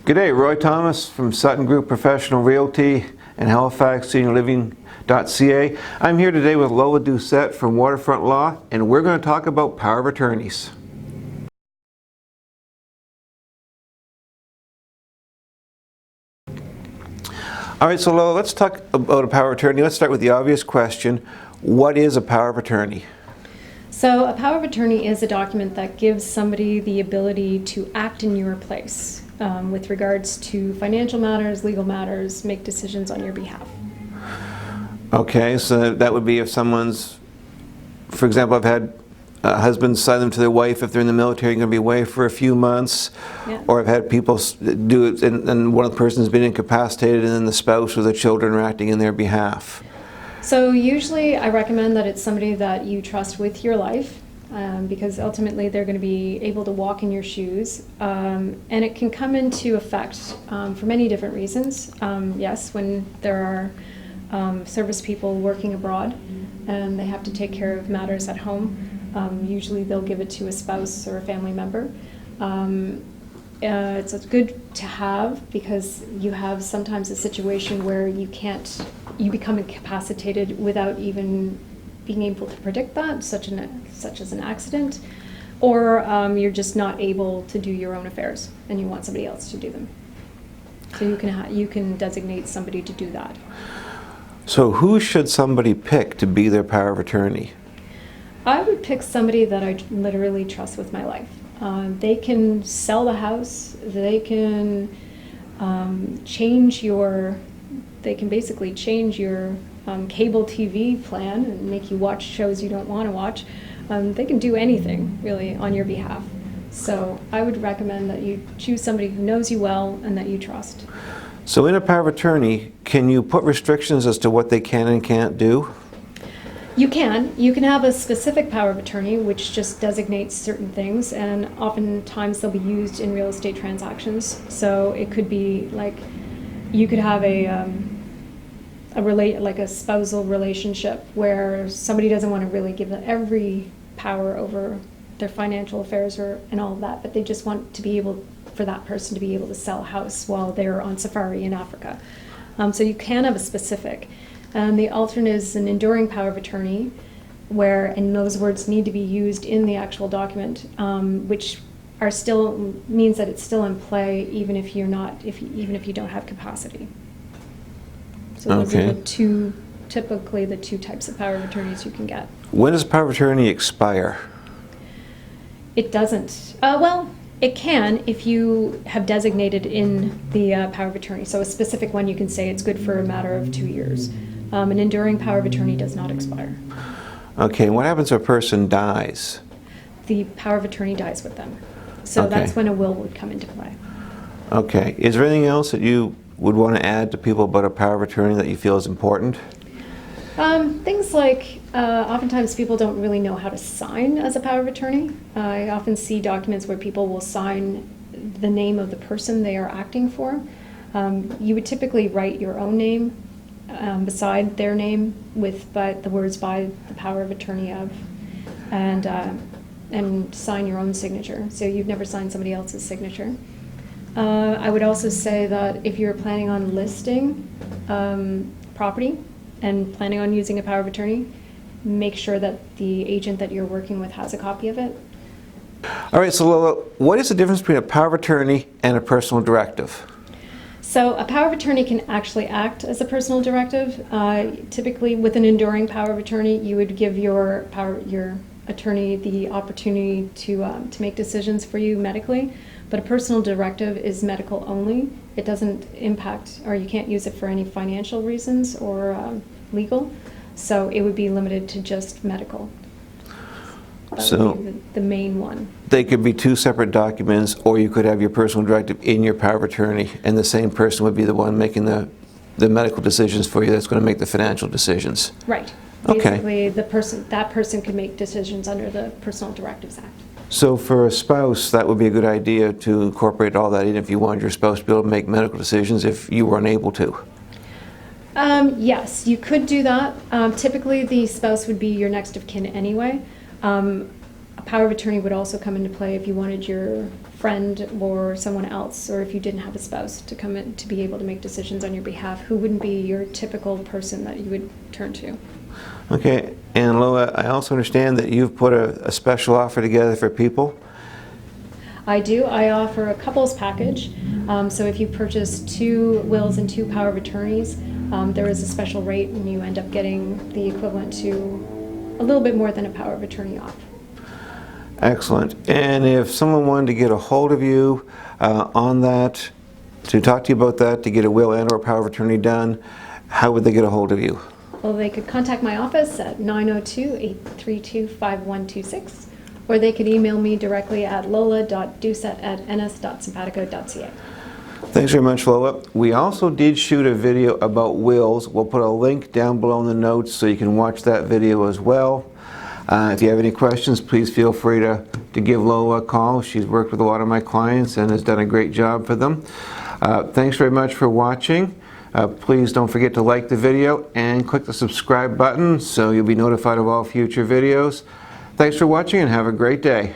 G'day, Roy Thomas from Sutton Group Professional Realty and Halifax SeniorLiving.ca. I'm here today with Lola Doucette from Waterfront Law, and we're going to talk about power of attorneys. All right, so Lola, let's talk about a power of attorney. Let's start with the obvious question. What is a power of attorney? So a power of attorney is a document that gives somebody the ability to act in your place with regards to financial matters, legal matters, make decisions on your behalf. Okay, so that would be if someone's, for example, I've had husbands sign them to their wife if they're in the military, going to be away for a few months. Yeah. Or I've had people do it and one of the person's been incapacitated and then the spouse or the children are acting in their behalf. So usually I recommend that it's somebody that you trust with your life because ultimately they're going to be able to walk in your shoes. And it can come into effect for many different reasons. Yes, when there are service people working abroad and they have to take care of matters at home, usually they'll give it to a spouse or a family member. It's good to have because you have sometimes a situation where you become incapacitated without even being able to predict that, such as an accident, or you're just not able to do your own affairs and you want somebody else to do them. So you can designate somebody to do that. So who should somebody pick to be their power of attorney? I would pick somebody that I literally trust with my life. They can sell the house, they can basically change your cable TV plan and make you watch shows you don't want to watch. They can do anything really on your behalf. So I would recommend that you choose somebody who knows you well and that you trust. So in a power of attorney, can you put restrictions as to what they can and can't do? You can have a specific power of attorney which just designates certain things, and oftentimes they'll be used in real estate transactions. So it could be like you could have a spousal relationship where somebody doesn't want to really give them every power over their financial affairs and all of that, but they just want to be able for that person to be able to sell a house while they're on safari in Africa. So you can have a specific. The alternate is an enduring power of attorney, and those words need to be used in the actual document, which means that it's still in play even if you don't have capacity. So those are typically the two types of power of attorneys you can get. When does power of attorney expire? It doesn't. It can if you have designated in the power of attorney. So a specific one you can say it's good for a matter of 2 years. An enduring power of attorney does not expire. Okay, what happens if a person dies? The power of attorney dies with them. So that's when a will would come into play. Okay, is there anything else that you would want to add to people about a power of attorney that you feel is important? Things like oftentimes people don't really know how to sign as a power of attorney. I often see documents where people will sign the name of the person they are acting for. You would typically write your own name beside their name but the words by the power of attorney of, and sign your own signature. So you've never signed somebody else's signature. I would also say that if you're planning on listing property and planning on using a power of attorney, make sure that the agent that you're working with has a copy of it. All right, so Lola, what is the difference between a power of attorney and a personal directive? So a power of attorney can actually act as a personal directive. Typically with an enduring power of attorney, you would give your attorney the opportunity to make decisions for you medically, but a personal directive is medical only. It doesn't impact, or you can't use it for any financial reasons or legal, so it would be limited to just medical. That would be the main one. They could be two separate documents, or you could have your personal directive in your power of attorney, and the same person would be the one making the medical decisions for you that's going to make the financial decisions. Right. Okay. Basically, that person could make decisions under the Personal Directives Act. So for a spouse, that would be a good idea to incorporate all that in if you wanted your spouse to be able to make medical decisions if you were unable to. Yes, you could do that. Typically, the spouse would be your next of kin anyway. a power of attorney would also come into play if you wanted your friend or someone else, or if you didn't have a spouse, to come in to be able to make decisions on your behalf, who wouldn't be your typical person that you would turn to. Okay, and Loa, I also understand that you've put a special offer together for people. I do. I offer a couples package. So if you purchase 2 wills and 2 power of attorneys, there is a special rate, and you end up getting the equivalent to a little bit more than a power of attorney off. Excellent. And if someone wanted to get a hold of you on that, to talk to you about that, to get a will and or power of attorney done, how would they get a hold of you? Well, they could contact my office at 902-832-5126, or they could email me directly at lola.doucette@ns.simpatico.ca. Thanks very much, Lola. We also did shoot a video about wills. We'll put a link down below in the notes so you can watch that video as well. If you have any questions, please feel free to give Lola a call. She's worked with a lot of my clients and has done a great job for them. Thanks very much for watching. Please don't forget to like the video and click the subscribe button so you'll be notified of all future videos. Thanks for watching and have a great day.